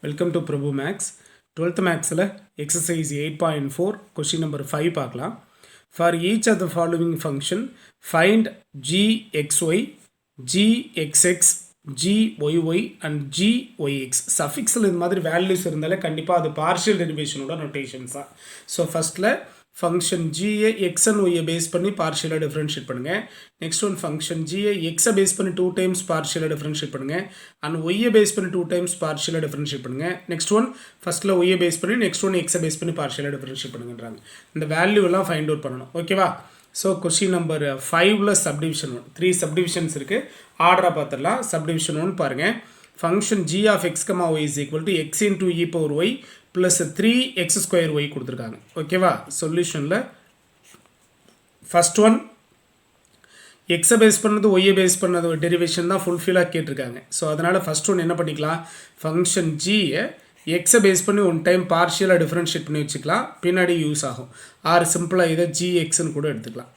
Welcome to Prabhu Max. 12th Max exercise 8.4 question number 5 பார்க்கலாம். For each of the following function find gxy, gxx, gyy and gyx. Suffixல இந்த மாதிரி values இருந்தாலே கண்டிப்பா அது partial derivation ஓட notations தான். So firstல ஃபங்க்ஷன் ஜியை எக்ஸ் அண்ட் ஒய்யை பேஸ் பண்ணி பார்ஷியலாக டிஃப்ரென்ஷியேட் பண்ணுங்கள். நெக்ஸ்ட் ஒன் ஃபங்க்ஷன் ஜியை எக்ஸை பேஸ் பண்ணி 2 டைம்ஸ் பார்ஷியலாக டிஃப்ரென்ஷியேட் பண்ணுங்கள். அண்ட் ஒய்யை பேஸ் பண்ணி 2 டைம்ஸ் பார்ஷியலாக டிஃப்ரென்ஷியேட் பண்ணுங்கள். நெக்ஸ்ட் ஒன் ஃபஸ்ட்டில் ஒய்யை பேஸ் பண்ணி நெக்ஸ்ட் ஒன் எக்ஸை பேஸ் பண்ணி பார்ஷியலாக டிஃப்ரென்ஷியேட் பண்ணுங்கன்றாங்க. இந்த வேல்யூலாம் ஃபைண்ட் அவுட் பண்ணணும். ஓகேவா? ஸோ கொஸ்டின் நம்பர் 5ல் சப்டிவிஷன் 1 3 சப்டிவிஷன்ஸ் இருக்குது. ஆர்டராக பார்த்துடலாம். சப்டிவிஷன் 1 பாருங்கள். Function g of x comma y is equal to x into e power y plus 3x square y கொடுத்துருக்காங்க. ஓகேவா? சொல்யூஷனில் ஃபஸ்ட் ஒன் எக்ஸை பேஸ் பண்ணது ஒய்யை பேஸ் பண்ணது டெரிவேஷன் தான் ஃபுல்ஃபில்லாக கேட்டிருக்காங்க. ஸோ அதனால் ஃபஸ்ட் ஒன் என்ன பண்ணிக்கலாம், ஃபங்க்ஷன் ஜியை எக்ஸை பேஸ் பண்ணி 1 டைம் பார்ஷியலாக டிஃப்ரென்ஷியேட் பண்ணி வச்சுக்கலாம். பின்னாடி யூஸ் ஆகும். ஆர் சிம்பிளாக இதை ஜிஎக்ஸ்ன்னு கூட எடுத்துக்கலாம்.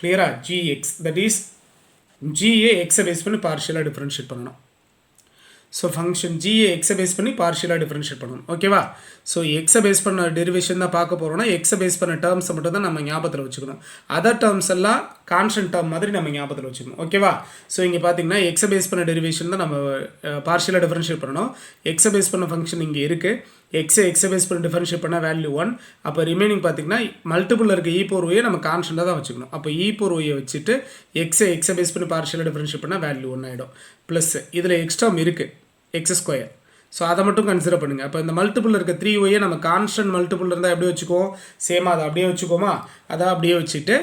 கிளியரா? ஜிஎக்ஸ் தட் இஸ் ஜிஏ எக்ஸை பேஸ் பண்ணி பார்ஷியலாக டிஃப்ரென்ஷியேட் பண்ணணும். ஸோ ஃபங்க்ஷன் ஜிஏ எக்ஸை பேஸ் பண்ணி பார்ஷியலாக டிஃப்ரென்ஷியேட் பண்ணணும். ஓகேவா? ஸோ எக்ஸை பேஸ் பண்ண டெரிவேஷன் தான் பார்க்க போகிறோம்னா எக்ஸை பேஸ் பண்ண டேர்ம்ஸை மட்டும் தான் நம்ம ஞாபகத்தில் வச்சுக்கணும். அதர் டேர்ம்ஸ் எல்லாம் கான்ஸ்டன்ட் டேர்ம் மாதிரி நம்ம ஞாபகத்தில் வச்சுக்கணும். ஓகேவா? ஸோ இங்கே பார்த்தீங்கன்னா எக்ஸை பேஸ் பண்ண டெரிவேஷன் தான் நம்ம பார்ஷியலாக டிஃப்ரென்ஷியேட் பண்ணணும். எக்ஸை பேஸ் பண்ண ஃபங்க்ஷன் இங்கே இருக்குது. எக்ஸை பேஸ் பண்ணி டிஃபரன்ஷியேட் பண்ணால் வேல்யூ 1. அப்போ ரிமைனிங் பார்த்தீங்கன்னா மல்டிபிள் இருக்க இ பவர் ஒய்யை நம்ம கான்ஸ்டன்ட்டாக தான் வச்சுக்கணும். அப்போ இ பவர் ஒய்யை வச்சுட்டு எக்ஸை பேஸ் பண்ணி பார்ஷியலாக டிஃபரன்ஷியேட் பண்ணால் வேல்யூ 1 ஆகிடும். ப்ளஸ் இதில் எக்ஸ்ட்ரா இருக்குது எக்ஸ் ஸ்கொயர். ஸோ அதை மட்டும் கன்சிடர் பண்ணுங்கள். அப்போ இந்த மல்டிபிள் இருக்க 3 ஒய்யை நம்ம கான்ஸ்டன்ட் மல்டிபிள் இருந்தால் எப்படி வச்சுக்குவோம், சேமாக அதை அப்படியே வச்சுக்கோமா. அதை அப்படியே வச்சுட்டு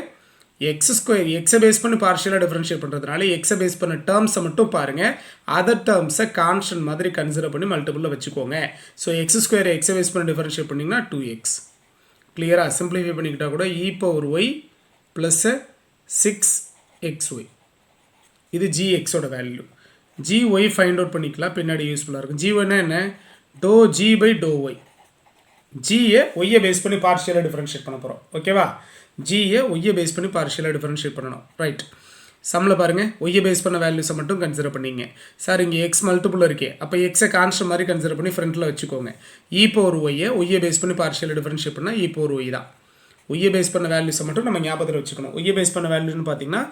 எக்ஸ் ஸ்கொயர் எக்ஸை பேஸ் பண்ணி பார்ஷியலாக டிஃபரன்ஷியேட் பண்ணுறதுனால எக்ஸை பேஸ் பண்ண டேர்ம்ஸை மட்டும் பாருங்கள். அதர் டேர்ம்ஸை கான்ஸ்டன்ட் மாதிரி கன்சிடர் பண்ணி மல்டிபிளில் வச்சுக்கோங்க. ஸோ எக்ஸ் ஸ்கொயர் எக்ஸை பேஸ் பண்ணி டிஃபரன்ஷியேட் பண்ணிங்கன்னா 2x. கிளியராக? சிம்பிளிஃபை பண்ணிக்கிட்டால் கூட இ பவர் ஒய் ப்ளஸ் 6xy. இது ஜிஎக்ஸோட value. G y find out பண்ணிக்கலாம், பின்னாடி யூஸ்ஃபுல்லாக இருக்கும். ஜி ஒய்னா என்ன, dou g by dou y. ஜியை ஒய்யை பேஸ் பண்ணி பார்ஷியலாக டிஃபரன்ஷியேட் பண்ண போகிறோம். ஓகேவா? ஜியை ஒய்யை பேஸ் பண்ணி பார்ஷியலாக டிஃபரன்ஷியேட் பண்ணணும். ரைட். சம்மில் பாருங்கள், ஒய்யை பேஸ் பண்ண வேல்யூஸை மட்டும் கன்சிடர் பண்ணிங்க. சார் இங்கே எக்ஸ் மல்டிபிள் இருக்கே, அப்போ எக்ஸை கான்ஸ்டன்ட் மாதிரி கன்சிடர் பண்ணி ஃப்ரண்ட்டில் வச்சுக்கோங்க. இ பவர் ஒய்யை பேஸ் பண்ணி பார்ஷியலாக டிஃபரன்ஷியேட் பண்ணால் இ பவர் ஒய் தான். ஒய்யை பேஸ் பண்ண வேல்யூஸை மட்டும் நம்ம ஞாபகத்தில் வச்சுக்கணும். ஒய்யை பேஸ் பண்ண வேல்யூன்னு பார்த்தீங்கன்னா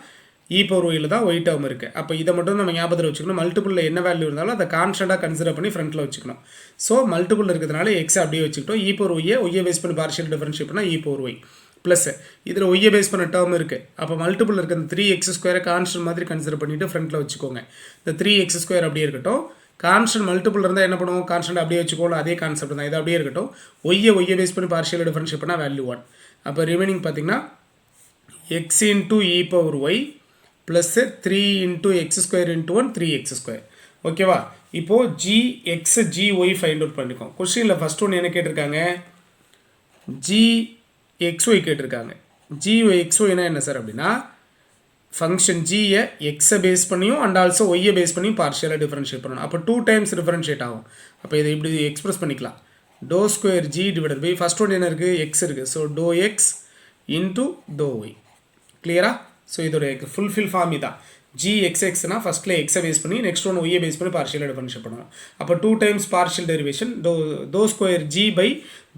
இ பவர் ஒயில் தான் ஒய் டேர்ம் இருக்குது. அப்போ இதை மட்டும் நம்ம ஞாபகத்தில் வச்சுக்கணும். மல்டிபிளில் என்ன வேல்யூ இருந்தாலும் அதை கான்ஸ்டண்ட்டாக கன்சிடர் பண்ணி ஃப்ரண்ட்டில் வச்சுக்கணும். ஸோ மல்டிபிள் இருக்கிறதுனால எக்ஸை அப்படியே வச்சுக்கிட்டோம். இ பவர் ஒய்யை பேஸ் பண்ணி பார்ஷியல் டிஃபரன்ஷியேட் பண்ணால் இ பவர் ஒய் ப்ளஸ் இதில் ஒய்யை பேஸ் பண்ண டேர்ம் இருக்குது. அப்போ மல்டிபிள் இருக்க இந்த 3x ஸ்கொயரை கான்ஸ்டன்ட் மாதிரி கன்சிடர் பண்ணிவிட்டு ஃப்ரண்ட்டில் வச்சுக்கோங்க. இந்த 3x ஸ்கொயர் அப்படியே இருக்கட்டும். கான்ஸ்டன்ட் மல்டிபிள் இருந்தால் என்ன பண்ணுவோம், கான்ஸ்டன்ட் அப்படியே வச்சுக்கோங்க. அதே கான்செப்ட் தான், இது அப்படியே இருக்கட்டும். ஒய்யை பேஸ் பண்ணி பார்ஷியல் டிஃபரன்ஷியேட் பண்ணால் வேல்யூ 1. அப்போ ரிமைனிங் பார்த்தீங்கன்னா x into e power y plus 3 into x square into 1 3x square. ஓகேவா? இப்போது ஜிஎக்ஸ் ஜிஒய் ஃபைண்ட் அவுட் பண்ணிக்கோம். கொஸ்டினில் ஃபஸ்ட் ஒன்று என்ன கேட்டிருக்காங்க, ஜிஎக்ஸ்ஒய் கேட்டிருக்காங்க. ஜிஎக்ஸ்ஒய்னா என்ன சார் அப்படின்னா, ஃபங்க்ஷன் ஜியை எக்ஸை பேஸ் பண்ணியும் அண்ட் ஆல்சோ ஒய்யை பேஸ் பண்ணியும் பார்ஷியலாக டிஃபரன்ஷியேட் பண்ணணும். அப்போ 2 டைம்ஸ் டிஃபரன்ஷியேட் ஆகும். அப்போ இதை இப்படி எக்ஸ்பிரஸ் பண்ணிக்கலாம். Dou square G divided by first ஒன்று என்ன இருக்குது, எக்ஸ் இருக்குது. So dou X into dou Y. கிளியரா? ஸோ இதோட ஃபுல்ஃபில் ஃபார்ம் இதான். ஜி எக்ஸ்எக்ஸ்னா ஃபஸ்ட்டில் எக்ஸை பேஸ் பண்ணி நெக்ஸ்ட் ஒன்று ஒய்யை பேஸ் பண்ணி பார்ஷியலாக டிஃபரன்ஷியேட் பண்ணணும். அப்போ 2 times partial derivation dou square G by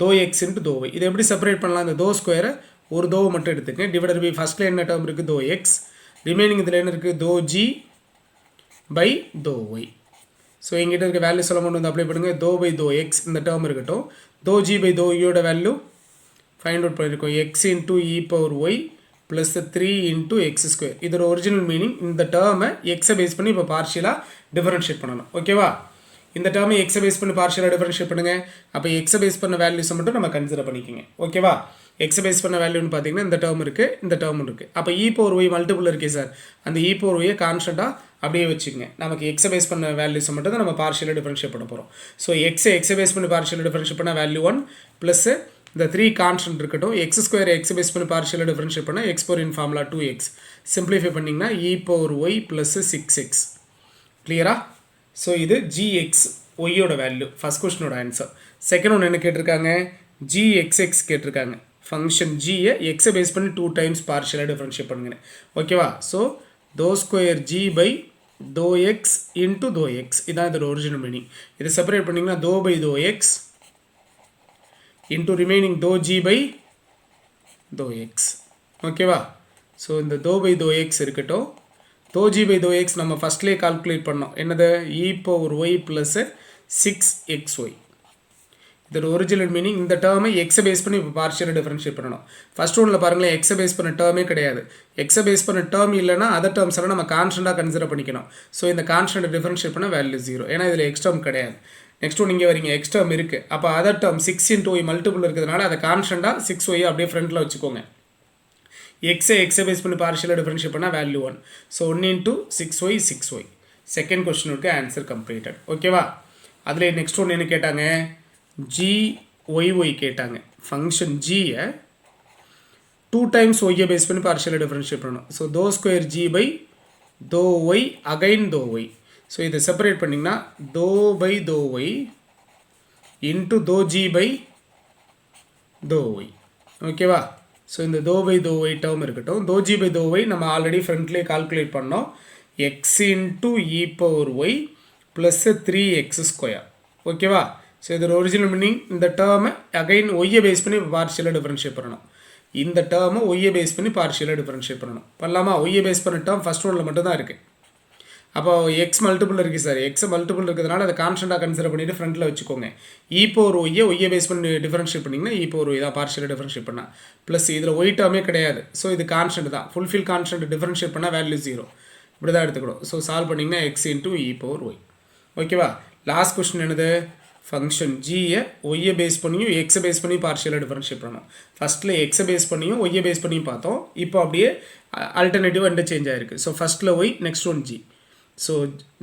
dou X into dou Y. இதை எப்படி செப்பரேட் பண்ணலாம், இந்த டோ ஸ்கொயரை ஒரு டோவை மட்டும் எடுத்துக்கங்க. டிவைடட் பை ஃபஸ்ட்டில் என்ன டேர்ம் இருக்குது, டோ எக்ஸ். ரிமைனிங் இதில் என்ன இருக்குது, dou g by dou y. So எங்கிட்ட இருக்க வேல்யூ சொல்ல மட்டும் வந்து அப்ளை பண்ணுங்கள். டோ பை டோ எக்ஸ் இந்த டேர்ம் இருக்கட்டும். டோ ஜி பை டோ ஒய்யோட வேல்யூ ஃபைண்ட் அவுட் பண்ணியிருக்கோம். X into e power y plus 3 into x square. இதோட ஒரிஜினல் மீனிங் இந்த டேர்மை எக்ஸை பேஸ் பண்ணி இப்போ பார்ஷியலாக டிஃபரன்ஷியேட் பண்ணணும். ஓகேவா? இந்த டேர்மை எக்ஸை பேஸ் பண்ணி பார்ஷியலாக டிஃபரன்ஷியேட் பண்ணுங்கள். அப்போ எக்ஸை பேஸ் பண்ண வேல்யூஸை மட்டும் நம்ம கன்சிடர் பண்ணிக்கோங்க. ஓகேவா? எக்ஸை பேஸ் பண்ண வேல்யூன்னு பார்த்தீங்கன்னா இந்த டேர்ம் இருக்குது, இந்த டேர்ம் இருக்குது. அப்போ இ பவர் ஒய் மல்டிபிள் இருக்கே சார், அந்த இ பவர் ஒய்யை கான்ஸ்டண்ட்டாக அப்படியே வச்சுக்கோங்க. நமக்கு எக்ஸை பேஸ் பண்ண வேல்யூஸை மட்டும் தான் நம்ம பார்ஷியலாக டிஃபரன்ஷியேட் பண்ண போகிறோம். ஸோ எக்ஸை பேஸ் பண்ணி பார்ஷியலாக டிஃபரன்ஷியேட் பண்ணால் வேல்யூ 1 ப்ளஸ் இந்த 3 கான்ஸ்டன்ட் இருக்கட்டும். எக்ஸ் ஸ்கொயர் எக்ஸ் பேஸ் பண்ணி பார்ஷியலாக டிஃபரன்ஷியேட் பண்ணால் எக்ஸ் பவர் இன் ஃபார்முலா 2x. சிம்பிளிஃபை பண்ணிங்கன்னா இ பவர் ஒய் ப்ளஸ் 6x. கிளியரா? ஸோ இது ஜிஎக்ஸ் ஒய்யோட வேல்யூ, ஃபஸ்ட் கொஸ்டினோட ஆன்சர். செகண்ட் ஒன்று என்ன கேட்டிருக்காங்க, ஜிஎக்ஸ்எக்ஸ் கேட்டிருக்காங்க. ஃபங்க்ஷன் ஜியை எக்ஸை பேஸ் பண்ணி 2 டைம்ஸ் பார்ஷியலாக டிஃபரன்ஷியேட் பண்ணுங்க. ஓகேவா? So dou square G by dou x into dou x. இதான் இதோட ஒரிஜினல் மீனிங். இதை செப்பரேட் பண்ணிங்கன்னா dou by dou x into remaining dou g by dou x. ஓகேவா? ஸோ இந்த dou by dou x இருக்கட்டும். dou g by dou x நம்ம ஃபஸ்ட்லேயே calculate பண்ணோம். என்னது? e power y plus 6xy. இதோட ஒரிஜினல் மீனிங் இந்த டேர்மை எக்ஸை பேஸ் பண்ணி இப்போ பார்ஷியலாக டிஃபரன்ஷியேட் பண்ணணும். ஃபர்ஸ்ட் ஒன்றில் பாருங்களேன், எக்ஸை பேஸ் பண்ண டேர்மே கிடையாது. எக்ஸை பேஸ் பண்ண டேர்ம் இல்லைனா அதர் டேர்ம்ஸ் எல்லாம் நம்ம கான்ஸ்டண்ட்டாக கன்சிடர் பண்ணிக்கணும். ஸோ இந்த கான்ஸ்டன்ட் டிஃபரன்ஷியேட் பண்ண வேல்யூ 0. ஏன்னா இதில் எக்ஸ் டேர்ம் கிடையாது. நெக்ஸ்ட் ஒன் இங்கே வரீங்க, எக்ஸ் டேர்ம் இருக்குது. அப்போ other term 6 into y multiple இருக்கிறதுனால அதை கான்ஸ்டண்ட்டாக 6y அப்படியே ஃப்ரண்ட்டில் வச்சுக்கோங்க. எக்ஸை பேஸ் பண்ணி பார்ஷியலாக டிஃபரன்ஷியேட் பண்ணால் value 1. So 1 into 6y. Second கொஸ்டினுக்கு ஆன்சர் கம்ப்ளீட்டட். ஓகேவா? அதில் நெக்ஸ்ட் ஒன்று என்ன கேட்டாங்க? GYY கேட்டாங்க. ஃபங்க்ஷன் ஜியை 2 times y பேஸ் பண்ணி பார்ஷியலாக டிஃபரன்ஷியேட் பண்ணணும். So dou square g by dou y again dou y. So இதை செப்பரேட் பண்ணிங்கன்னா dou by dou y into dou g by dou y. ஓகேவா? ஸோ இந்த dou by dou y term இருக்கட்டும். dou g by dou y நம்ம already ஃப்ரண்ட்லேயே calculate பண்ணோம். x into e power y plus 3x square. ஓகேவா? So இதோட original meaning இந்த டேர்மை again ஒய்யை பேஸ் பண்ணி பார்ஷியலாக டிஃபரன்ஷியேட் பண்ணணும். இந்த டேர்மை ஒய்யை பேஸ் பண்ணி பார்ஷியலாக டிஃபரன்ஷியேட் பண்ணணும். பண்ணலாமா? ஒய்யை பேஸ் பண்ண டேர்ம் ஃபஸ்ட் ஒன்றில் மட்டும் தான் இருக்குது. அப்போ எக்ஸ் மல்டிபிள் இருக்குது சார். எக்ஸ் மல்டிபிள் இருக்கிறதுனால அதை கான்ஸ்டண்ட்டாக கன்சிடர் பண்ணிவிட்டு ஃப்ரண்ட்டில் வச்சுக்கோங்க. இ பவர் ஒய்யை பேஸ் பண்ணி டிஃபரன்ஷியேட் பண்ணிங்கன்னா இ பவர் ஒய் தான் பார்ஷியலாக டிஃபரன்ஷியேட் பண்ணால். ப்ளஸ் இதில் ஒய் டேர்மே கிடையாது. ஸோ இது கான்ஸ்டன்ட் தான். ஃபுல்ஃபில் கான்ஸ்டன்ட் டிஃபரன்ஷியேட் பண்ணால் வேல்யூ 0. இப்படி தான் எடுத்துக்கணும். ஸோ சால்வ் பண்ணிங்கன்னா X into e power Y. ஓகேவா? லாஸ்ட் கொஸ்டின் என்னது? ஃபங்க்ஷன் ஜியை ஒய்யை பேஸ் பண்ணியும் எக்ஸை பேஸ் பண்ணி பார்ஷியலாக டிஃபரன்ஷியேட் பண்ணணும். ஃபஸ்ட்டில் எக்ஸை பேஸ் பண்ணியும் ஒய்யை பேஸ் பண்ணியும் பார்த்தோம். இப்போ அப்படியே ஆல்டர்னேட்டிவ் இன்டர்சேஞ்ச் ஆயிருக்கு. ஸோ ஃபஸ்ட்டில் y, next one g. So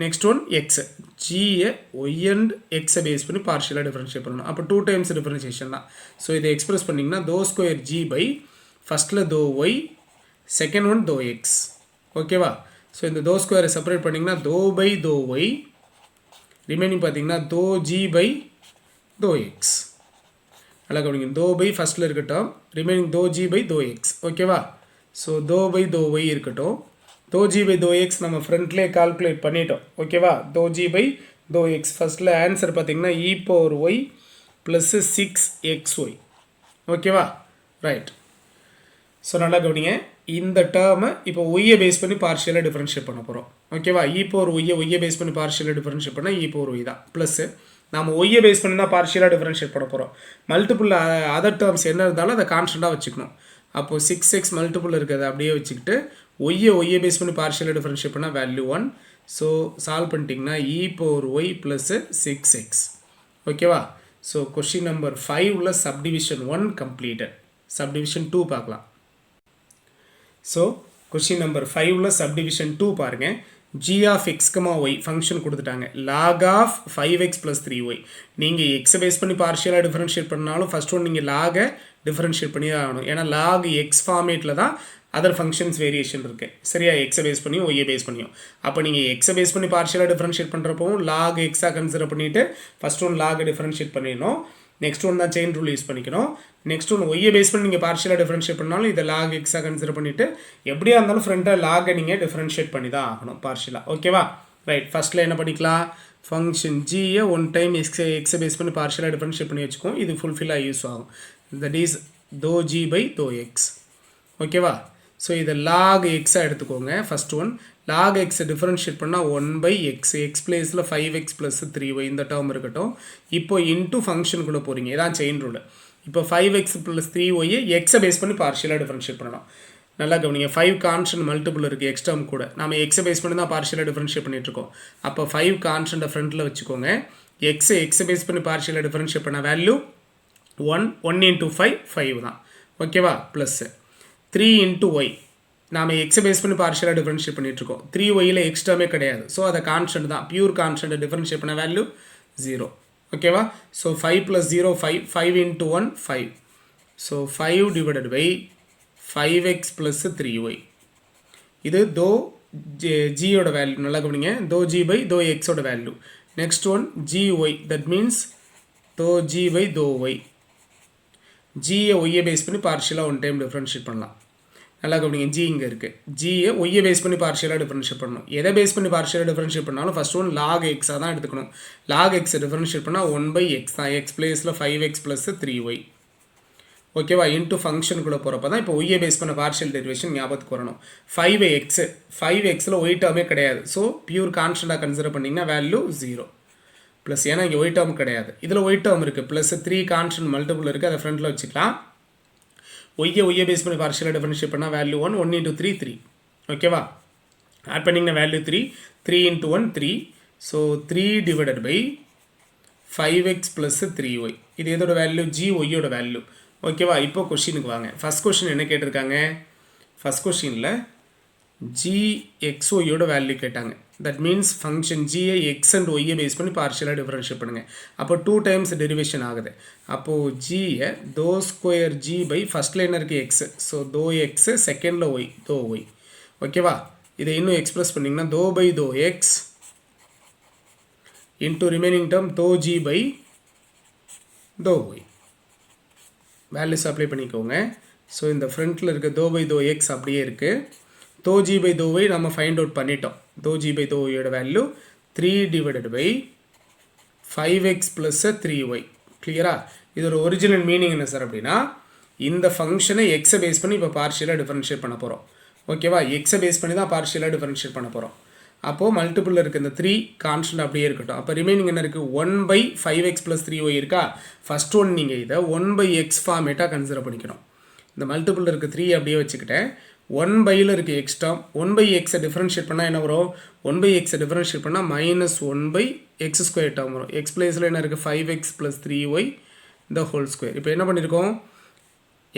next one x. ஜியை ஒய் அண்ட் எக்ஸை பேஸ் பண்ணி பார்ஷியலாக டிஃபரன்ஷியேட் பண்ணணும். அப்போ 2 times டிஃபரன்ஷியேஷன் தான். ஸோ இதை எக்ஸ்பிரஸ் பண்ணிங்கன்னா dou square g by ஃபஸ்ட்டில் dou y, second one dou x. ஓகேவா? ஸோ இந்த dou square செப்பரேட் பண்ணிங்கன்னா dou by dou y, remaining பார்த்தீங்கன்னா dou g by dou x. நல்லா கவனிங்க. dou by ஃபஸ்ட்டில் இருக்கட்டும், remaining dou g by dou x. ஓகேவா? So dou by dou y இருக்கட்டும். dou g by dou x நம்ம ஃப்ரண்ட்லேயே calculate பண்ணிட்டோம். ஓகேவா? dou g by dou x ஃபஸ்ட்டில் ஆன்சர் பார்த்தீங்கன்னா e power y plus 6xy. ஓகேவா? ரைட். ஸோ நல்லா கவனிங்க. இந்த டேர்மை இப்போ ஒய்யை பேஸ் பண்ணி பார்ஷியலாக டிஃபரன்ஷியேட் பண்ண போகிறோம். ஓகேவா? இ பவர் ஒய்யை பேஸ் பண்ணி பார்ஷியலாக டிஃபரன்ஷியேட் பண்ணால் இ பவர் ஒய் தான். ப்ளஸ்ஸு நம்ம ஒய்யை பேஸ் பண்ணி தான் பார்ஷியலாக டிஃபரன்ஷியேட் பண்ண போகிறோம். மல்டிபிள் அதர் டேர்ம்ஸ் என்ன இருந்தாலும் அதை கான்ஸ்டண்ட்டாக வச்சுக்கணும். அப்போது 6x மல்டிபிள் இருக்கிறத அப்படியே வச்சுக்கிட்டு ஒய்யை பேஸ் பண்ணி பார்ஷியலாக டிஃபரன்ஷியேட் பண்ணால் வேல்யூ 1. ஸோ சால்வ் பண்ணிட்டிங்கன்னா e power y plus 6x. ஓகேவா? ஸோ கொஸ்டின் நம்பர் 5ல் சப்டிவிஷன் 1 கம்ப்ளீட்டட். சப்டிவிஷன் 2 பார்க்கலாம். ஸோ கொஸ்டின் நம்பர் 5ல் சப்டிவிஷன் 2 பாருங்கள். g of x, y function கொடுத்துட்டாங்க. log of 5x plus 3y. நீங்கள் எக்ஸை பேஸ் பண்ணி பார்ஷியலாக டிஃபரன்ஷியேட் பண்ணாலும் ஃபஸ்ட் ஒன் நீங்கள் லாகை டிஃபரன்ஷியேட் பண்ணி தான் ஆகணும். ஏன்னா லாக் எக்ஸ் ஃபார்மேட்டில் தான் அதர் ஃபங்க்ஷன்ஸ் வேரியேஷன் இருக்குது. சரியா? எக்ஸை பேஸ் பண்ணியும் ஒய்யை பேஸ் பண்ணியும். அப்போ நீங்கள் எக்ஸை பேஸ் பண்ணி பார்ஷியலாக டிஃபரன்ஷியேட் பண்ணுறப்பவும் லாக் எக்ஸாக கன்சிடர் பண்ணிவிட்டு ஃபஸ்ட் ஒன் லாகை டிஃபரன்ஷியேட் பண்ணிடணும். நெக்ஸ்ட் ஒன் தான் செயின் ரூல் யூஸ் பண்ணிக்கணும். நெக்ஸ்ட் ஒன் ஒய்யை பேஸ் பண்ணி நீங்கள் பார்ஷியலாக டிஃபரன்ஷியேட் பண்ணாலும் இதை லாக் எக்ஸாக கன்சிடர் பண்ணிவிட்டு எப்படியா இருந்தாலும் ஃப்ரண்ட்டாக லாகை நீங்கள் டிஃபரன்ஷியேட் பண்ணி தான் ஆகணும் பார்ஷியலாக. ஓகேவா? ரைட். ஃபஸ்ட்டில் என்ன பண்ணிக்கலாம்? ஃபங்க்ஷன் ஜியை 1 time எக்ஸை பேஸ் பண்ணி பார்ஷியலாக டிஃபரன்ஷியேட் பண்ணி வச்சுக்கோம். இது ஃபுல்ஃபில்லாக யூஸ் ஆகும். That is dou g by dou x. ஓகேவா? ஸோ இதை லாக் எக்ஸாக எடுத்துக்கோங்க. ஃபஸ்ட் ஒன் லாக் எக்ஸை டிஃபரன்ஷியேட் பண்ணால் 1 by x. எக்ஸ் பிளேஸில் 5x plus 3y இந்த டேர்ம் இருக்கட்டும். இப்போ இன்ட்டு ஃபங்க்ஷனுக்குள்ளே போகிறீங்க. இதான் செயின் ரூல். இப்போ 5x plus 3y எக்ஸை பேஸ் பண்ணி பார்ஷியலாக டிஃபரன்ஷியேட் பண்ணணும். நல்லா கவனிங்க. 5 கான்ஸ்டன்ட் மல்டிபிள் இருக்குது எக்ஸ் டேர்ம் கூட. நம்ம எக்ஸை பேஸ் பண்ணி தான் பார்ஷியலாக டிஃபரன்ஷியேட் பண்ணிட்டுருக்கோம். அப்போ 5 கான்ஸ்டன்ட்டை ஃப்ரண்ட்டில் வச்சுக்கோங்க. எக்ஸை பேஸ் பண்ணி பார்ஷியலாக டிஃபரன்ஷியேட் பண்ண வேல்யூ 1 into 5 5 தான். ஓகேவா? Plus 3 into y. நாம் எக்ஸை பேஸ் பண்ணி பார்ஷியலாக டிஃபரன்ஷியேட் பண்ணிட்டுருக்கோம். 3yயில் எக்ஸ் டேர்மே கிடையாது. ஸோ அதை கான்ஸ்டன்ட் தான். பியூர் கான்ஸ்டன்ட் டிஃபரன்ஷியேட் பண்ண வேல்யூ 0. ஓகேவா? So 5 plus 0 5. 5 into 1 5. So 5 divided by 5x plus 3y. இது dou gயோட வேல்யூ. நல்லா கவனிங்க. dou g by dou xோட value. Next one gy. That means dou g by dou y. ஜியை ஒய்யை base பண்ணி பார்ஷியலாக 1 time differentiate பண்ணலாம். நல்லா கவனிங்க, ஜி இங்கே இருக்குது. ஜியை ஒய்யை பேஸ் பண்ணி பார்ஷியலாக டிஃபரன்ஷியேட் பண்ணணும். எதை பேஸ் பண்ணி பார்ஷியலாக டிஃபரன்ஷியேட் பண்ணாலும் ஃபஸ்ட் ஒன் லாக் எக்ஸாக தான் எடுத்துக்கணும். லாக் எக்ஸை டிஃபரன்ஷியேட் பண்ணால் 1/x தான். எக்ஸ் பிளேஸில் 5x + 3y. ஓகேவா? இன்ட்டு ஃபங்க்ஷனுக்குள்ளே போகிறப்ப தான் இப்போ ஒய்யை பேஸ் பண்ண பார்ஷியல் டெரிவேஷன் ஞாபகத்துக்கு வரணும். 5xல் ஒய் டேர்மே கிடையாது. ஸோ பியூர் கான்ஸ்டண்ட்டாக கன்சிடர் பண்ணிங்கன்னா வேல்யூ 0 ப்ளஸ், ஏன்னா இங்கே ஒய் டேர்ம் கிடையாது. இதில் ஒய் டேர்ம் இருக்குது, ப்ளஸ் 3 கான்ஸ்டன்ட் மல்டிபிள் இருக்குது, அதை ஃப்ரண்ட்டில் வச்சுக்கலாம். ஒய்யை பேஸ் பண்ணி பார்ஷியலாக டிஃபரன்ஷியேட் பண்ணால் வேல்யூ 1, 1 × 3 3. ஓகேவா? ஆட் பண்ணிங்கன்னா வேல்யூ 3, 3 × 1 3. So 3 / 5x + 3y. இது எதோட வேல்யூ? ஜி ஒய்யோட வேல்யூ. ஓகேவா? இப்போ கொஷினுக்கு வாங்க. ஃபஸ்ட் கொஷின் என்ன கேட்டிருக்காங்க? ஃபஸ்ட் கொஷினில் gxyயோட வேல்யூ கேட்டாங்க. தட் மீன்ஸ் ஃபங்க்ஷன் ஜியை எக்ஸ் அண்ட் ஒய்யை பேஸ் பண்ணி பார்ஷியலாக டிஃபரன்ஷியேட் பண்ணுங்கள். அப்போ 2 டைம்ஸ் டெரிவேஷன் ஆகுது. அப்போது ஜியை (g/) ஃபஸ்ட் லைனில் இருக்குது எக்ஸ், ஸோ (x), செகண்டில் ஒய், (y). ஓகேவா? இதை இன்னும் எக்ஸ்பிரஸ் பண்ணிங்கன்னா (x) into remaining term (g/y). Values apply பண்ணிக்கோங்க. ஸோ இந்த ஃப்ரண்ட்டில் இருக்க (x) அப்படியே இருக்குது. (g/y) நம்ம ஃபைண்ட் அவுட் பண்ணிட்டோம். (g/y) value 3 / 5x + 3y. கிளியரா? இதோட ஒரிஜினல் மீனிங் என்ன சார் அப்படின்னா, இந்த ஃபங்க்ஷனை எக்ஸை பேஸ் பண்ணி இப்போ பார்ஷியலாக டிஃபரன்ஷியேட் பண்ண போகிறோம். ஓகேவா? எக்ஸை பேஸ் பண்ணி தான் பார்ஷியலாக டிஃபரன்ஷியேட் பண்ண போகிறோம். அப்போது மல்டிபிளில் இருக்க இந்த 3 கான்ஸ்டன்ட் அப்படியே இருக்கட்டும். அப்போ ரிமைனிங் என்ன இருக்குது? 1/5x + 3y இருக்கா? ஃபஸ்ட் ஒன் நீங்கள் இதை 1/x ஃபார்மேட்டாக கன்சிடர் பண்ணிக்கணும். இந்த மல்டிபிளில் இருக்க 3 அப்படியே வச்சுக்கிட்டேன். 1/ல இருக்குது எக்ஸ் டேர்ம். 1/xஐ டிஃபரன்ஷியேட் பண்ணால் என்ன வரும்? 1/xஐ டிஃபரன்ஷியேட் பண்ணால் -1/x² டேர்ம் வரும். எக்ஸ் பிளேஸில் என்ன இருக்குது? 5x + 3y (2). இப்போ என்ன பண்ணியிருக்கோம்?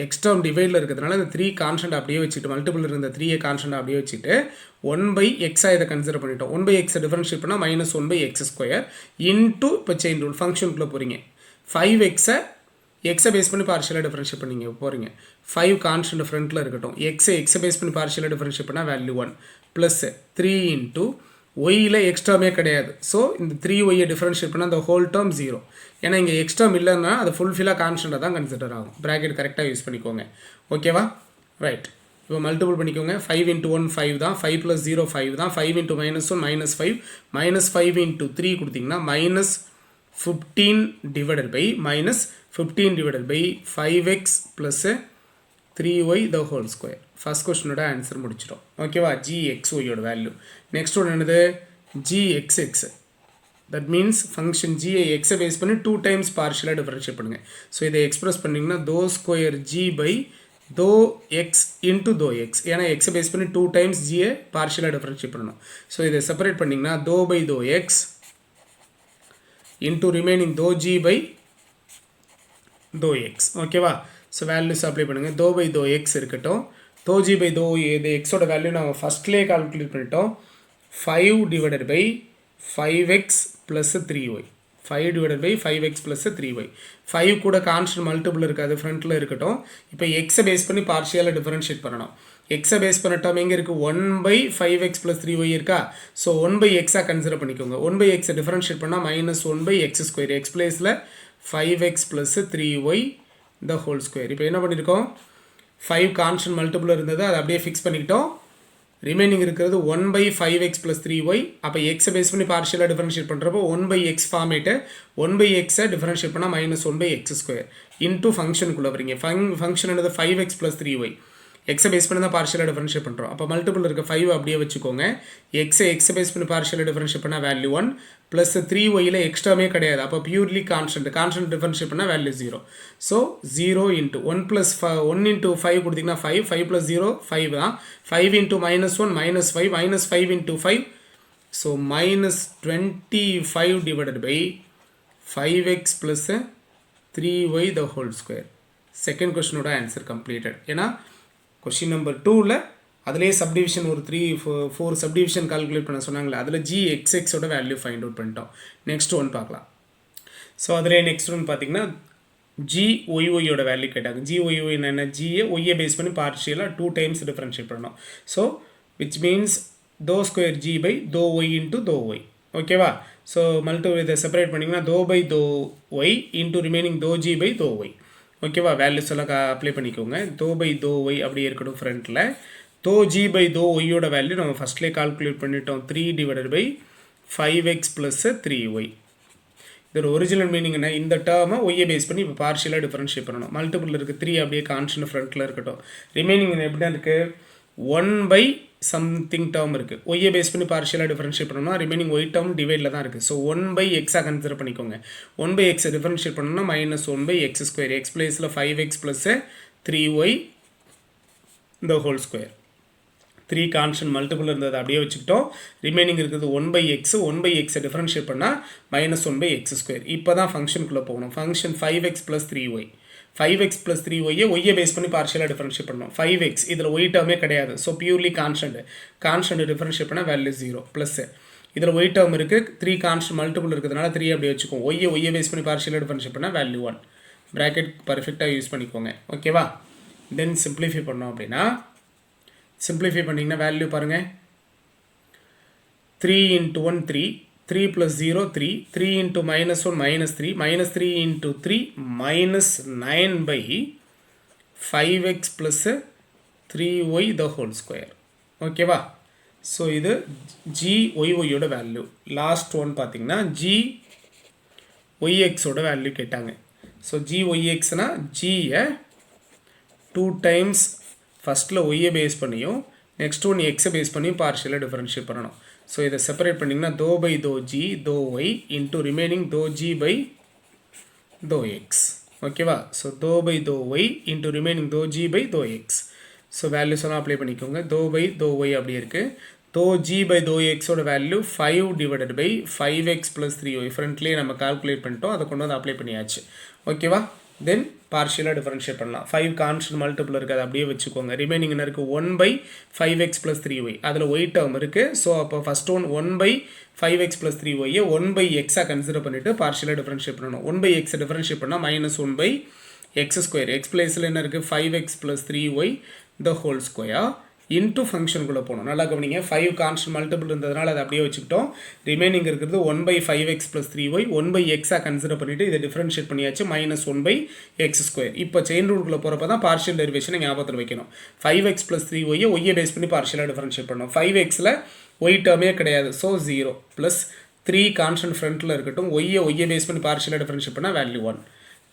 எக்ஸ் டேர்ம் டிவைடில் இருக்கிறதுனால இந்த 3 கான்ஸ்டன்ட் அப்படியே வச்சுட்டு, மல்டிபிள் இருந்த 3 கான்ஸ்டன்ட் அப்படியே வச்சுட்டு 1/x இதை கன்சிடர் பண்ணிட்டோம். 1/xஐ டிஃபரன்ஷியேட் பண்ணால் -1/x² இன்ட்டு, இப்போ செயின் ரூல் ஃபங்க்ஷனுக்குள்ளே போகிறீங்க. 5xஐ எக்ஸை பேஸ் பண்ணி பார்ஷியலாக டிஃபரன்ஷியேட் பண்ணிங்க போகிறீங்க. 5 கான்ஸ்டன்ட் ஃப்ரண்ட்டில் இருக்கட்டும். எக்ஸை பேஸ் பண்ணி பார்ஷியலாக டிஃபரன்ஷியேட் பண்ணால் வேல்யூ 1 ப்ளஸ் 3 இன்ட்டு ஒய்யில் எக்ஸ்ட்ராமே கிடையாது. ஸோ இந்த 3yஐ டிஃபரன்ஷியேட் பண்ணால் அந்த ஹோல் டேர்ம் 0. ஏன்னா இங்கே எக்ஸ்ட்ராம் இல்லைன்னா அது ஃபுல்ஃபில்லாக கான்ஸ்டண்ட்டாக தான் கன்சிடர் ஆகும். ப்ராக்கெட் கரெக்டாக யூஸ் பண்ணிக்கோங்க. ஓகேவா? ரைட். இப்போ மல்டிபிள் பண்ணிக்கோங்க. 5 × 1 5 தான். 5 + 0 5 தான். 5 × -1 -5. -5 × 3 கொடுத்தீங்கன்னா -15 / -5x + 3y (2). ஃபர்ஸ்ட் கொஸ்டினோட ஆன்சர் முடிச்சிடும். ஓகேவா? gxyயோட வேல்யூ. நெக்ஸ்ட் ஒன்று என்னது? gxx. தட் மீன்ஸ் ஃபங்க்ஷன் ஜியை எக்ஸை பேஸ் பண்ணி 2 டைம்ஸ் பார்ஷியலாக டிஃபரன்ஷியேட் பண்ணுங்கள். ஸோ இதை எக்ஸ்பிரஸ் பண்ணிங்கன்னா (g/(x) × (x). ஏன்னா எக்ஸை பேஸ் பண்ணி 2 டைம்ஸ் ஜியை பார்ஷியலாக டிஃபரன்ஷியேட் பண்ணணும். ஸோ இதை செப்பரேட் பண்ணிங்கன்னா (x) இன்ட்டு ரிமைனிங் (g/(x). ஓகேவா? ஸோ வேல்யூஸ் அப்ளை பண்ணுங்கள். (x) இருக்கட்டும். (g/(y) இது எக்ஸோட வேல்யூ நம்ம ஃபஸ்ட்லேயே கால்குலேட் பண்ணிட்டோம். 5 / 5x + 3y. 5 / 5x + 3y. 5 கூட கான்ஸ்டன்ட் மல்டிபிள் இருக்காது, ஃப்ரண்ட்டில் இருக்கட்டும். இப்போ எக்ஸை பேஸ் பண்ணி பார்ஷியலாக டிஃபரன்ஷியேட் பண்ணணும். எக்ஸை பேஸ் பண்ண டேர்ம் எங்கே இருக்குது? 1/5x + 3y இருக்கா? ஸோ 1/xஆ கன்சிடர் பண்ணிக்கோங்க. 1/xஐ டிஃபரன்ஷியேட் பண்ணால் -1/x². எக்ஸ் பிளேஸில் 5x + 3y (2). இப்போ என்ன பண்ணியிருக்கோம்? 5 கான்ஸ்டன்ட் மல்டிபிள் இருந்தது, அதை அப்படியே ஃபிக்ஸ் பண்ணிக்கிட்டோம். ரிமைனிங் இருக்கிறது 1/5x + 3y. அப்போ எக்ஸை பேஸ் பண்ணி பார்ஷியலாக டிஃபரன்ஷியேட் பண்ணுறப்போ 1/x ஃபார்மேட்டு 1/xஐ டிஃபரன்ஷியேட் பண்ணால் -1/x² இன்ட்டு ஃபங்க்ஷனுக்குள்ளே வரீங்க. ஃபங்க்ஷன் என்னது? 5x + 3y. எக்ஸை பேஸ் பண்ணி தான் பார்ஷியலாக டிஃபரன்ஷியேட் பண்ணுறோம். அப்போ மல்டிபிள் இருக்க 5 அப்படியே வச்சுக்கோங்க. எக்ஸை பேஸ் பண்ணி பார்ஷியலாக டிஃபரன்ஷியேட் பண்ணால் வேல்யூ 1 ப்ளஸ் 3yயில் எக்ஸ்ட்ராமே கிடையாது. அப்போ பியூர்லி கான்ஸ்டன்ட் டிஃபரன்ஷியேட் பண்ணால் வேல்யூ 0. ஸோ 0 இன்ட்டு 1 + 1 × 5 கொடுத்தீங்கன்னா 5. 5 + 0 5 தான். 5 × -1 -5. -5 × 5. So -25 / 5x + 3y (2). செகண்ட் கொஸ்டினோட ஆன்சர் கம்ப்ளீட்டட். ஏன்னா கொஸ்டின் நம்பர் 2ல் அதிலே சப்டிவிஷன் ஒரு 3-4 சப்டிவிஷன் கால்குலேட் பண்ண சொன்னாங்களே, அதில் gxxோட வேல்யூ ஃபைண்ட் அவுட் பண்ணிட்டோம். நெக்ஸ்ட் ஒன் பார்க்கலாம். ஸோ அதிலே நெக்ஸ்ட் ஒன் பார்த்தீங்கன்னா gyyoட வேல்யூ கேட்டாங்க. gyy என்ன? ஜியை ஒய்யை பேஸ் பண்ணி பார்ஷியலாக 2 டைம்ஸ் டிஃபரன்ஷியேட் பண்ணணும். So which means (2g/(y) × (y). ஓகேவா? ஸோ இதை செப்பரேட் பண்ணிங்கன்னா (y) இன்ட்டு ரிமைனிங் (g/(y). ஓகேவா? வேல்யூஸ் எல்லாம் அப்ளை பண்ணிக்கோங்க. தோ பை தோ ஒய் அப்படியே இருக்கட்டும் ஃப்ரண்ட்டில். தோ ஜி பை தோ ஒய்யோட வேல்யூ நம்ம ஃபஸ்ட்லேயே கால்குலேட் பண்ணிட்டோம். 3 divided by 5x plus 3y. இதோட ஒரிஜினல் மீனிங் என்ன? இந்த டேர்மை ஒய்யை பேஸ் பண்ணி இப்போ பார்ஷியலாக டிஃபரன்ஷியேட் பண்ணணும். மல்டிபிள் இருக்குது 3 அப்படியே கான்ஸ்டன்ட் ஃப்ரண்ட்டில் இருக்கட்டும். ரிமைனிங் எப்படி தான் இருக்குது? 1 பை சம்திங் டேர்ம் இருக்குது. ஒய்யை பேஸ் பண்ணி பார்ஷியலாக டிஃபரன்ஷியேட் பண்ணணும்னா ரிமைனிங் ஒய் டேர்ம் டிவைடில் தான் இருக்குது. ஸோ 1 பை எக்ஸாக கன்சிடர் பண்ணிக்கோங்க. 1 பை எக்ஸை டிஃபரன்ஷியேட் பண்ணணும்னா -1 பை எக்ஸ் ஸ்கொயர். எக்ஸ் பிளேஸில் 5x ப்ளஸ் 3y இந்த ஹோல் ஸ்கொயர். 3 கான்ஸ்டன்ட் மல்டிபிள் இருந்தது அப்படியே வச்சுக்கிட்டோம். ரிமைனிங் இருக்குது 1 பை எக்ஸ். 1 பை எக்ஸை டிஃபரன்ஷியேட் பண்ணால் -1 பை எக்ஸ் ஸ்கொயர். இப்போ தான் ஃபங்க்ஷனுக்குள்ளே போகணும். Function 5x plus 3y. 5x plus 3y ஒய்யை பேஸ் பண்ணி பார்ஷியலாக டிஃபரன்ஷியேட் பண்ணணும். 5x இதில் ஒய் டேர்மே கிடையாது. ஸோ பியூர்லி கான்ஸ்டன்ட் டிஃபரன்ஷியேட் பண்ணால் வேல்யூ 0 ப்ளஸ் இதில் ஒய் டேர்ம் இருக்குது. 3 கான்ஸ்டன்ட் மல்டிபிள் இருக்கிறதுனால 3 அப்படியே வச்சுக்கோம். ஒய்யை பேஸ் பண்ணி பார்ஷியலாக டிஃபரன்ஷியேட் பண்ணால் வேல்யூ 1. ப்ராக்கெட் பர்ஃபெக்டாக யூஸ் பண்ணிக்கோங்க. ஓகேவா? தென் சிம்பிளிஃபை பண்ணோம் அப்படின்னா சிம்பிளிஃபை பண்ணிங்கன்னா வேல்யூ பாருங்கள். 3 into 1 3, 3 plus 0 3, 3 into -1 -3, -3 into 3 -9 by 5x plus 3y the whole square. ஓகேவா? ஸோ இது GYYயோட வேல்யூ. லாஸ்ட் ஒன் பார்த்தீங்கன்னா GYXோட வேல்யூ கேட்டாங்க. ஸோ GYXனா Gயை 2 times ஃபஸ்ட்டில் ஒய்யை பேஸ் பண்ணியும் நெக்ஸ்ட் ஒன் எக்ஸை பேஸ் பண்ணியும் பார்ஷியலாக டிஃபரன்ஷியேட் பண்ணணும். ஸோ இதை செப்பரேட் பண்ணிங்கன்னா தோ பை தோ ஜி தோ ஒய் இன்ட்டு ரிமைனிங் தோ ஜி பை தோ எக்ஸ். ஓகேவா? ஸோ தோ பை தோ ஒய் இன்ட்டு ரிமைனிங் தோ ஜி பை தோ எக்ஸ். ஸோ வேல்யூஸ் எல்லாம் அப்ளை பண்ணிக்கோங்க. தோ பை தோ ஒய் அப்படி இருக்குது. தோ ஜி பை தோ எக்ஸோட value 5 divided by 5x plus 3y. ஃப்ரண்ட்லேயே நம்ம கால்குலேட் பண்ணிட்டோம். அதை கொண்டு வந்து அப்ளை பண்ணியாச்சு. ஓகேவா? தென் பார்ஷியலாக டிஃபரன்ஷியேட் பண்ணலாம். 5 கான்ஸ்டன்ட் மல்டிபிள் இருக்குது. அதை அப்படியே வச்சுக்கோங்க. ரிமைனிங் என்ன இருக்குது? 1 பை 5x ப்ளஸ் 3y. அதில் ஒய் டேர்ம் இருக்குது. ஸோ அப்போ first one 1 by 5x plus 3y 1 by எக்ஸாக கன்சிடர் பண்ணிவிட்டு பார்ஷியலாக டிஃபரன்ஷியேட் பண்ணணும். 1 பை எக்ஸை டிஃபரன்ஷியேட் பண்ணால் -1 பை எக்ஸ் ஸ்கொயர். எக்ஸ் பிளேஸில் என்ன இருக்குது? 5x plus 3y the whole square into ஃபங்க்ஷனுக்குள்ளே போகணும். நல்லா கவனிங்க. 5 கான்ஸ்டன்ட் மல்டிபிள் இருந்ததுனால அதை அப்படியே வச்சுக்கிட்டோம். ரிமைனிங் இருக்கிறது 1 by 5x plus 3y 1 by எக்ஸாக கன்சிடர் பண்ணிவிட்டு இதை டிஃபரன்ஷியேட் பண்ணியாச்சு -1 பை எக்ஸ் ஸ்கொயர். இப்போ செயின் ரூலுக்குள்ளே போகிறப்ப தான் பார்ஷியல் டெரிவேஷனை ஞாபகத்தில் வைக்கணும். 5x ப்ளஸ் 3y ஒய்யை பேஸ் பண்ணி பார்ஷியலாக டிஃபரன்ஷியேட் பண்ணணும். 5xல் ஒய் டேர்மே கிடையாது. ஸோ 0 ப்ளஸ் 3 கான்ஸ்டன்ட் ஃப்ரண்ட்டில் இருக்கட்டும். ஒய்யை பேஸ் பண்ணி பார்ஷியலாக டிஃபரன்ஷியேட் பண்ணால் வேல்யூ 1.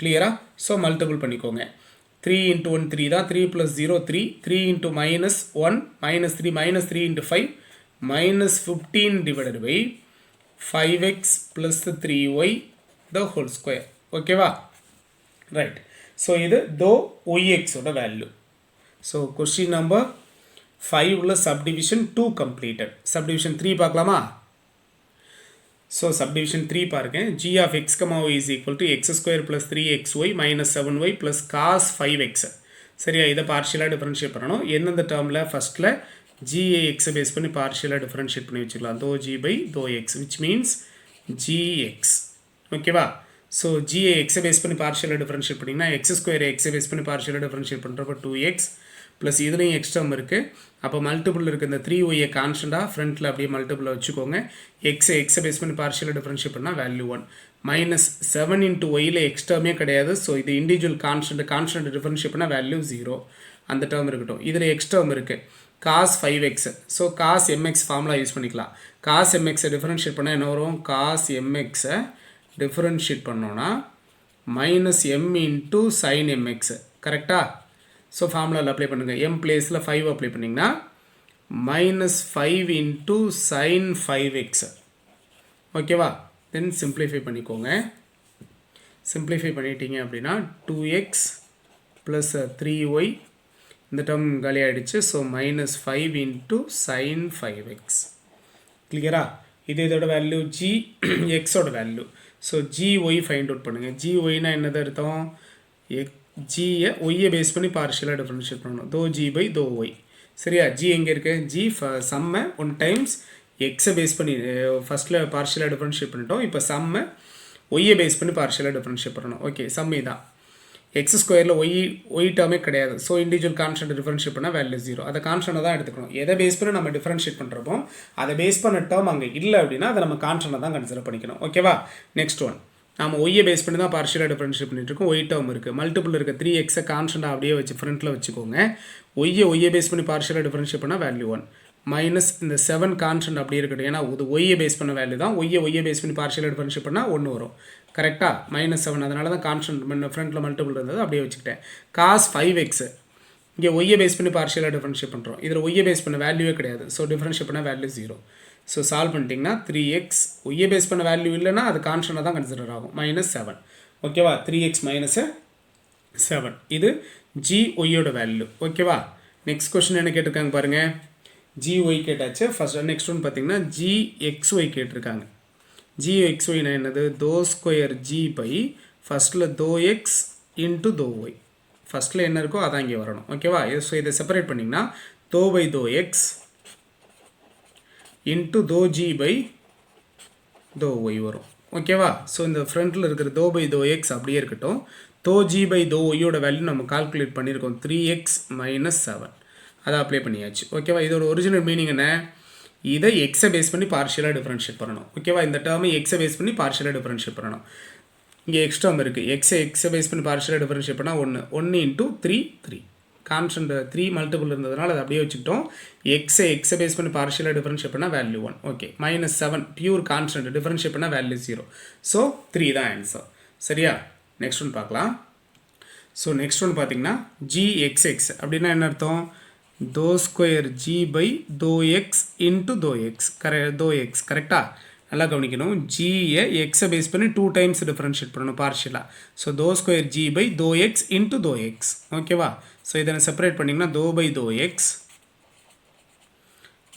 கிளியரா? ஸோ மல்டிபிள் பண்ணிக்கோங்க. 3 into 1 3 தான். 3 plus 0 3, 3 into -1 -3 -3 into 5 -15 divided by 5x plus 3y the whole square. ஓகேவா? ரைட். ஸோ இது தோ ஒய்எக்ஸோட வேல்யூ. ஸோ கொஸ்டின் நம்பர் 5 உள்ள சப்டிவிஷன் 2 கம்ப்ளீட்டட். சப்டிவிஷன் 3 பார்க்கலாமா? ஸோ சப்டிவிஷன் 3 பாருங்க. g of x, y is equal to x square plus 3xy minus 7y plus cos 5x. சரியா? இதை பார்ஷியலாக differentiate பண்ணணும். எந்தெந்த டேர்மில்? ஃபஸ்ட்டில் gx பேஸ் பண்ணி பார்ஷியலாக டிஃபரன்ஷியேட் பண்ணி வச்சுக்கலாம். தோ g பை தோ எக்ஸ் விச் மீன்ஸ் gx. ஓகேவா? ஸோ gx பேஸ் பண்ணி பார்ஷியலாக டிஃபரன்ஷியேட் பண்ணிங்கன்னா எக்ஸ் ஸ்கொயர் எக்ஸை பேஸ் பண்ணி பார்ஷியலாக டிஃபரன்ஷியேட் பண்ணுறப்ப 2x ப்ளஸ் இதுலேயும் எக்ஸ் டேர்ம் இருக்குது. அப்போ மல்டிபிள் இருக்குது. இந்த 3y கான்ஸ்டண்ட்டாக ஃப்ரண்ட்டில் அப்படியே மல்டிபிள் வச்சுக்கோங்க. எக்ஸை பேஸ் பண்ணி பார்ஷியலாக டிஃபரன்ஷியேட் பண்ணால் வேல்யூ 1. -7 into yயில் எக்ஸ் டேர்மே கிடையாது. ஸோ இது இண்டிவிஜுவல் கான்ஸ்டன்ட் டிஃபரன்ஷியேட் பண்ணால் வேல்யூ 0. அந்த டேர்ம் இருக்கட்டும். இதில் எக்ஸ் டேர்ம் இருக்குது. cos 5x. So cos mx formula use பண்ணிக்கலாம். cos mxஐ டிஃபரன்ஷியேட் பண்ணால் என்ன வரும்? cos mxஐ டிஃபரன்ஷியேட் பண்ணோன்னா -m into sin mx. கரெக்டாக? ஸோ ஃபார்முலாவில் அப்ளை பண்ணுங்கள். m பிளேஸில் 5 அப்ளை பண்ணிங்கன்னா -5 into sin 5x. ஓகேவா? தென் சிம்ப்ளிஃபை பண்ணிக்கோங்க. சிம்ப்ளிஃபை பண்ணிட்டீங்க அப்படின்னா 2x ப்ளஸ் 3y இந்த டேர்ம் காலி ஆகிடுச்சு. So -5 into sin 5x. கிளியரா? இதோட வேல்யூ g எக்ஸோட value. So gy find out பண்ணுங்கள். gyனா என்னது அர்த்தம்? ஜியை ஒய்யை பேஸ் பண்ணி பார்ஷியலாக டிஃபரன்ஷியேட் பண்ணணும். தோ ஜி பை தோ ஒய். சரியா? ஜி எங்கே இருக்குது? ஜி சம்மை 1 டைம்ஸ் எக்ஸை பேஸ் பண்ணி ஃபஸ்ட்டில் பார்ஷியலாக டிஃபரன்ஷியேட் பண்ணிட்டோம். இப்போ சம்மை ஒய்யை பேஸ் பண்ணி பார்ஷியலாக டிஃபரன்ஷியேட் பண்ணணும். ஓகே, சம்மி தான். எக்ஸ் ஸ்கொயரில் ஒய் டேர்மே கிடையாது. ஸோ இண்டிவிஜுவல் கான்ஸ்டன்ட் டிஃபரன்ஷியேட் பண்ணால் வேல்யூ 0. அதை கான்ஸ்டன்ட்டை தான் எடுத்துக்கணும். எதை பேஸ் பண்ணி நம்ம டிஃபரன்ஷியேட் பண்ணுறப்போ அதை பேஸ் பண்ண டேர்ம் அங்கே இல்லை அப்படின்னா அதை நம்ம கான்ஸ்டன்ட்டை தான் கன்சிடர் பண்ணிக்கணும். ஓகேவா? நெக்ஸ்ட் ஒன் நாம் ஒய்யை பேஸ் பண்ணி தான் பார்ஷியலாக டிஃபரன்ஷியேட் பண்ணிட்டுருக்கோம். ஒய் டேர்ம் இருக்குது, மல்டிபிள் இருக்குது, 3x கான்ஸ்டண்ட்டாக அப்படியே வச்சு ஃப்ரண்ட்டில் வச்சுக்கோங்க. ஒய்யை பேஸ் பண்ணி பார்ஷியலாக டிஃபரன்ஷியேட் பண்ணால் வேல்யூ 1 மைனஸ் இந்த 7 கான்ஸ்டன்ட் அப்படியே இருக்கட்டும். ஏன்னா இது ஒய்யை பேஸ் பண்ண வேல்யூ தான். ஒய்யை பேஸ் பண்ணி பார்ஷியலாக டிஃபரன்ஷியேட் பண்ணால் 1 வரும். கரெக்டாக -7 அதனால தான் கான்ஸ்டன்ட் ஃப்ரண்ட்டில் மல்டிபிள் இருந்தது அப்படியே வச்சுக்கிட்டேன். காஸ் 5x இங்கே ஒய்யை பேஸ் பண்ணி பார்ஷியலாக டிஃபரன்ஷியேட் பண்ணுறோம். இதில் ஒய்யை பேஸ் பண்ண வேல்யூவே கிடையாது. ஸோ டிஃபரன்ஷியேட் பண்ண வேல்யூ 0. ஸோ சால்வ் பண்ணிட்டிங்கன்னா 3x ஒய்யை பேஸ் பண்ண வேல்யூ இல்லைன்னா அது கான்ஸ்டன்ட்டாக தான் கன்சிடர் ஆகும். -7 ஓகேவா. 3x - 7 இது ஜி ஒய்யோட வேல்யூ. ஓகேவா. நெக்ஸ்ட் கொஸ்டின் என்ன கேட்டிருக்காங்க பாருங்கள். ஜி ஒய் கேட்டாச்சு. ஃபஸ்ட் நெக்ஸ்ட் ஒன்று பார்த்தீங்கன்னா ஜி எக்ஸ் ஒய் கேட்டிருக்காங்க. ஜி எக்ஸ் ஒய்னா என்னது? தோ ஸ்கொயர் ஜி பை ஃபஸ்ட்டில் தோ எக்ஸ் இன்ட்டு தோ ஒய். ஃபஸ்ட்டில் என்ன இருக்கோ அதான் இங்கே வரணும். ஓகேவா. ஸோ இதை செப்பரேட் பண்ணிங்கன்னா தோ பை தோ எக்ஸ் இன்ட்டு தோ ஜி பை தோ ஒய் வரும். ஓகேவா. ஸோ இந்த ஃப்ரண்ட்டில் இருக்கிற தோ பை தோ எக்ஸ் அப்படியே இருக்கட்டும். தோ ஜி பை தோ ஒய்யோட வேல்யூ நம்ம கால்குலேட் பண்ணியிருக்கோம் 3x - 7. அதை அப்ளை பண்ணியாச்சு. ஓகேவா. இதோட ஒரிஜினல் மீனிங் என்ன? இதை எக்ஸை பேஸ் பண்ணி பார்ஷியலாக டிஃபரன்ஷியேட் பண்ணணும். ஓகேவா. இந்த டேர்மை எக்ஸை பேஸ் பண்ணி பார்ஷியலாக டிஃபரன்ஷியேட் பண்ணணும். இங்கே எக்ஸ் டேர்ம் இருக்குது. எக்ஸை பேஸ் பண்ணி பார்ஷியலாக டிஃபரன்ஷியேட் பண்ணால் 1 இன்ட்டு 3 கான்ஸ்டன்ட் 3 மல்டிபிள் இருந்ததுனால அதை அப்படியே வச்சுக்கிட்டோம். எக்ஸை பேஸ் பண்ணி பார்ஷியலாக டிஃபரன்ஷியேட் பண்ணால் value 1. Okay. -7 pure constant differentiate பண்ணால் வேல்யூ 0. ஸோ 3 தான் ஆன்சர். சரியா. நெக்ஸ்ட் ஒன் பார்க்கலாம். ஸோ நெக்ஸ்ட் ஒன் பார்த்தீங்கன்னா gxx அப்படின்னா என்ன அர்த்தம்? தோ ஸ்கொயர் ஜி பை தோ எக்ஸ் இன்ட்டு தோ எக்ஸ் தோ எக்ஸ். கரெக்டாக நல்லா கவனிக்கணும். ஜியை எக்ஸை பேஸ் பண்ணி 2 டைம்ஸ் டிஃபரன்ஷியேட் பண்ணணும் பார்ஷியலாக. ஸோ தோ ஸ்கொயர் ஜி பை தோ எக்ஸ் இன்ட்டு தோ எக்ஸ். ஓகேவா. ஸோ இதை செப்பரேட் பண்ணிங்கன்னா தோ பை தோ எக்ஸ்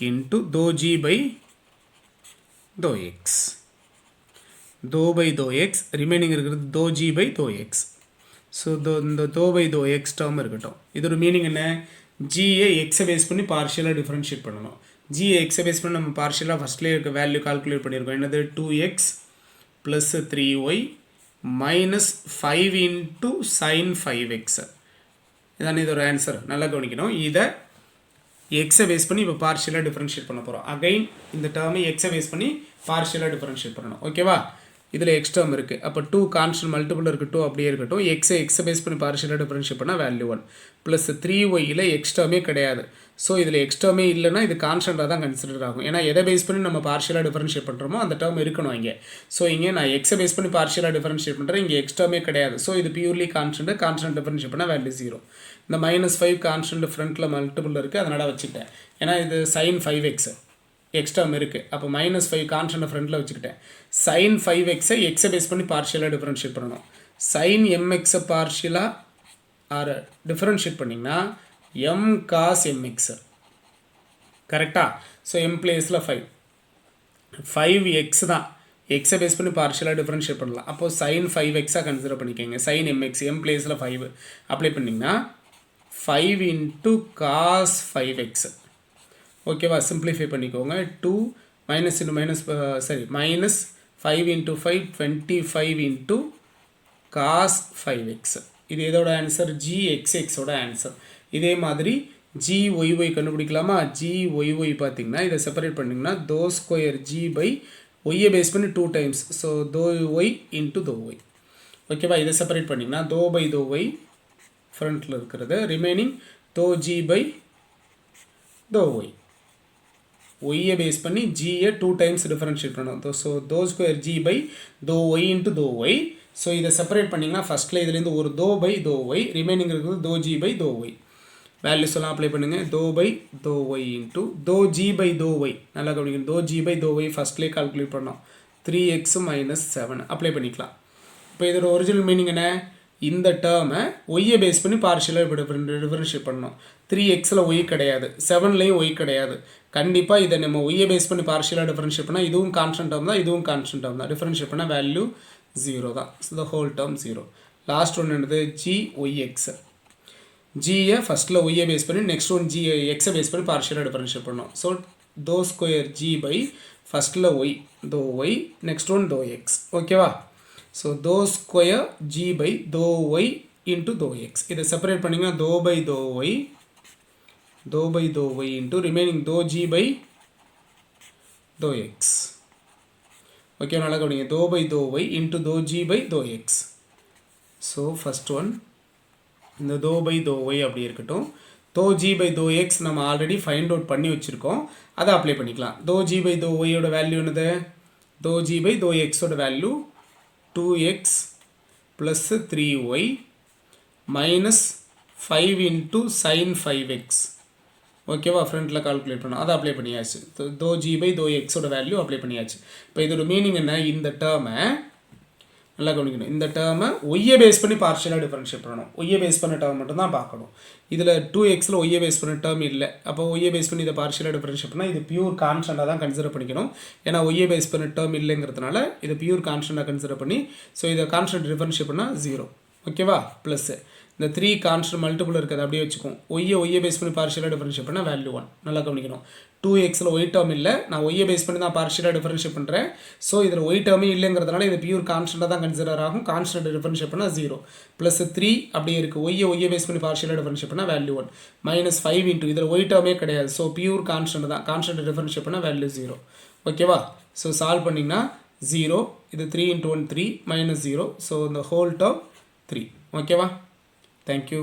இன்ட்டு தோ ஜி பை தோ எக்ஸ். தோ பை தோ எக்ஸ் ரிமைனிங் இருக்கிறது தோ ஜி பை தோ எக்ஸ். ஸோ இந்த தோ பை தோ எக்ஸ் டேர்ம் இருக்கட்டும். இதோட மீனிங் என்ன? ஜியை எக்ஸை பேஸ் பண்ணி பார்ஷியலாக டிஃபரன்ஷியேட் பண்ணணும். ஜியை எக்ஸை பேஸ் பண்ணி நம்ம பார்ஷியலாக ஃபஸ்ட்லேயே இருக்க வேல்யூ கால்குலேட் பண்ணியிருக்கோம். என்னது? 2x + 3y - 5 into sin 5x. இதான் இதோட ஆன்சர். நல்லா கவனிக்கணும். இதை எக்ஸை பேஸ் பண்ணி இப்போ பார்ஷியலாக டிஃபரன்ஷியேட் பண்ண போகிறோம். அகைன் இந்த டேர்மை எக்ஸை பேஸ் பண்ணி பார்ஷியலாக டிஃபரன்ஷியேட் பண்ணணும். ஓகேவா. இதில் எக்ஸ் டேர்ம் இருக்குது. அப்போ 2 கான்ஸ்டன்ட் மல்டிபிள் இருக்குது. 2 அப்படியே இருக்கட்டும். எக்ஸை பேஸ் பண்ணி பார்ஷியலாக டிஃபரன்ஷியேட் பண்ணால் வேல்யூ 1 ப்ளஸ் 3yயில் எக்ஸ் டேர்மே கிடையாது. ஸோ இதில் எக்ஸ் டேர்மே இல்லைன்னா இது கான்ஸ்டண்ட்டாக தான் கன்சிடர் ஆகும். ஏன்னா எதை பேஸ் பண்ணி நம்ம பார்ஷியலாக டிஃபரன்ஷியேட் பண்ணுறோமோ அந்த டேர்ம் இருக்கணும் இங்கே. ஸோ இங்கே நான் எக்ஸை பேஸ் பண்ணி பார்ஷியலாக டிஃபரன்ஷியேட் பண்ணுறேன். இங்கே எக்ஸ் டேர்மே கிடையாது. ஸோ இது பியூர்லி கான்ஸ்டன்ட் டிஃபரன்ஷியேட் பண்ணால் வேல்யூ 0. இந்த -5 கான்ஸ்டன்ட் ஃப்ரண்ட்டில் மல்டிபிள் இருக்குது. அதனால் வச்சுக்கிட்டேன். ஏன்னா இது sin 5x எக்ஸ் டேர்ம் இருக்குது. அப்போ -5 கான்ஸ்டன்ட் ஃப்ரண்ட்டில் வச்சுக்கிட்டேன். sin 5xஐ எக்ஸை பேஸ் பண்ணி பார்ஷியலாக டிஃபரன்ஷியேட் பண்ணணும். sin mxஐ பார்ஷியலாக ஆர் டிஃபரன்ஷியேட் பண்ணிங்கன்னா m cos mx. கரெக்டாக. ஸோ m பிளேஸில் 5x தான். எக்ஸை பேஸ் பண்ணி பார்ஷியலாக டிஃபரன்ஷியேட் பண்ணலாம். அப்போது sin 5xஆக கன்சிடர் பண்ணிக்கோங்க. sin mx m பிளேஸில் 5 அப்ளை பண்ணிங்கன்னா 5 இன்ட்டு cos 5x. ஓகேவா. சிம்பிளிஃபை பண்ணிக்கோங்க. 2 minus into minus -5 into 5 25 into cos 5x. இது எதோட ஆன்சர்? gxxோட ஆன்சர். இதே மாதிரி gyy கண்டுபிடிக்கலாமா? gyy பார்த்தீங்கன்னா இதை செப்பரேட் பண்ணிங்கன்னா தோ ஸ்கொயர் ஜி பை ஒய்யை பேஸ் பண்ணி 2 times. So dou Y into dou Y. ஓகேவா. இதை செப்பரேட் பண்ணிங்கன்னா தோ பை தோ ஒய் ஃப்ரண்ட்டில் இருக்கிறது. ரிமைனிங் தோ ஜி பை தோ ஒய். ஒய்யை பேஸ் பண்ணி ஜியை 2 டைம்ஸ் டிஃபரன்ஷியேட் பண்ணணும். ஸோ தோ ஸ்கொயர் ஜி பை தோ Y into dou y. So இதை செப்பரேட் பண்ணிங்கன்னா ஃபஸ்ட்டில் இதுலேருந்து ஒரு தோ பை தோ ஒய் ரிமைனிங் இருக்கிறது தோ ஜி பை தோ ஒய். வேல்யூஸ் எல்லாம் அப்ளை பண்ணுங்கள். தோ பை தோ ஒய் இன்ட்டு தோ ஜி பை தோ ஒய். நல்லா கவனிக்கணும். தோ ஜி பை தோ ஒய் ஃபஸ்ட்லேயே கால்குலேட் பண்ணோம். 3x - 7 அப்ளை பண்ணிக்கலாம். இப்போ இதோட ஒரிஜினல் மீனிங் என்ன? இந்த டேர்மை ஒய்யை பேஸ் பண்ணி பார்ஷியலாக டிஃபரன்ஷியேட் பண்ணணும். 3xல் ஒய் கிடையாது, 7லேயும் ஒய் கிடையாது. கண்டிப்பாக இதை நம்ம ஒய்யை பேஸ் பண்ணி பார்ஷியலாக டிஃபரன்ஷியேட் பண்ணால் இதுவும் கான்ஸ்டன்ட் டேர்ம் தான், இதுவும் கான்ஸ்டன்ட் டேர்ம் தான். டிஃபரன்ஷியேட் பண்ணால் வேல்யூ 0 தான். So the whole term 0. Last ஒன்று என்னது? gyx. ஜியை ஃபஸ்ட்டில் ஒய்யை பேஸ் பண்ணி நெக்ஸ்ட் ஒன் எக்ஸை பேஸ் பண்ணி பார்ஷியலாக டிஃபரன்ஷியேட் பண்ணோம். ஸோ தோ ஸ்கொயர் ஜி பை ஃபஸ்ட்டில் y doe y next one doe x. ஓகேவா. ஸோ தோ ஸ்கொயர் ஜி பை தோ ஒய் இன்ட்டு தோ எக்ஸ். இதை செப்பரேட் பண்ணிங்கன்னா தோ பை தோ ஒய் இன்ட்டு ரிமைனிங் தோ ஜி பை தோ எக்ஸ். ஓகே நல்லா கவனிங்க dou by dou y into dou g by dou x. So first one இந்த dou by dou y அப்படி இருக்கட்டும். dou g by dou x நம்ம ஆல்ரெடி ஃபைண்ட் அவுட் பண்ணி வச்சுருக்கோம், அதை அப்ளை பண்ணிக்கலாம். dou g by dou y ஓட value என்னது? dou g by dou x ஓட value 2x plus 3y minus 5 into sin 5x. ஓகேவா, ஃப்ரண்ட்டில் கால்குலேட் பண்ணோம், அதை அப்ளை பண்ணியாச்சு. dou g by dou x ஓட வேல்யூ அப்ளை பண்ணியாச்சு. இப்போ இதோட மீனிங் என்ன? இந்த டேர்மை நல்லா கவனிக்கணும். இந்த டேர்மை ஒய்யை பேஸ் பண்ணி பார்ஷியலாக டிஃபரன்ஷியேட் பண்ணணும். ஒய்யை பேஸ் பண்ண டேர்ம் மட்டும் தான் பார்க்கணும். இதில் 2xல் ஒய்யை பேஸ் பண்ண டேர்ம் இல்லை. அப்போ ஒய்யை பேஸ் பண்ணி இதை பார்ஷியலாக டிஃபரன்ஷியேட் பண்ணால் இது பியூர் கான்ஸ்டண்ட்டாக தான் கன்சிடர் பண்ணிக்கணும். ஏன்னா ஒய்யை பேஸ் பண்ண டேர்ம் இல்லைங்கிறதுனால இதை பியூர் கான்ஸ்டண்ட்டாக கன்சிடர் பண்ணி, ஸோ இதை கான்ஸ்டன்ட் டிஃபரன்ஷியேட் பண்ணால் 0. ஓகேவா, ப்ளஸ்ஸு இந்த 3 கான்ஸ்டன்ட் மல்டிபிள் இருக்குது அப்படியே வச்சுக்கும். ஒய்யை பேஸ் பண்ணி பார்ஷியலாக டிஃபரன்ஷியேட் பண்ணால் வேல்யூ 1. நல்லா கவனிக்கணும். 2xல் ஒய் டேர்ம் இல்லை, நான் ஒய்யை பேஸ் பண்ணி தான் பார்ஷியலாக டிஃபரன்ஷியேட் பண்ணுறேன். ஸோ இதில் ஒய் டேர்மே இல்லைங்கிறதுனால இது பியூர் கான்ஸ்டண்ட்டாக தான் கன்சிடர் ஆகும். கான்ஸ்டன்ட் டிஃபரன்ஷியேட் பண்ணால் 0 ப்ளஸ் 3 அப்படியே இருக்குது. ஒய்யை பேஸ் பண்ணி பார்ஷியலாக டிஃபரன்ஷியேட் பண்ணால் வேல்யூ 1 மைனஸ் 5 இன்ட்டு இதில் ஒய் டேர்மே கிடையாது. ஸோ பியூர் கான்ஸ்டன்ட் தான், கான்ஸ்டன்ட் டிஃபரன்ஷியேட் பண்ணால் வேல்யூ 0. ஓகேவா, ஸோ சால்வ் பண்ணிங்கன்னா 0, இது 3 into 1 3 minus 0, ஸோ இந்த ஹோல் டேர்ம் 3. ஓகேவா, தேங்க்யூ.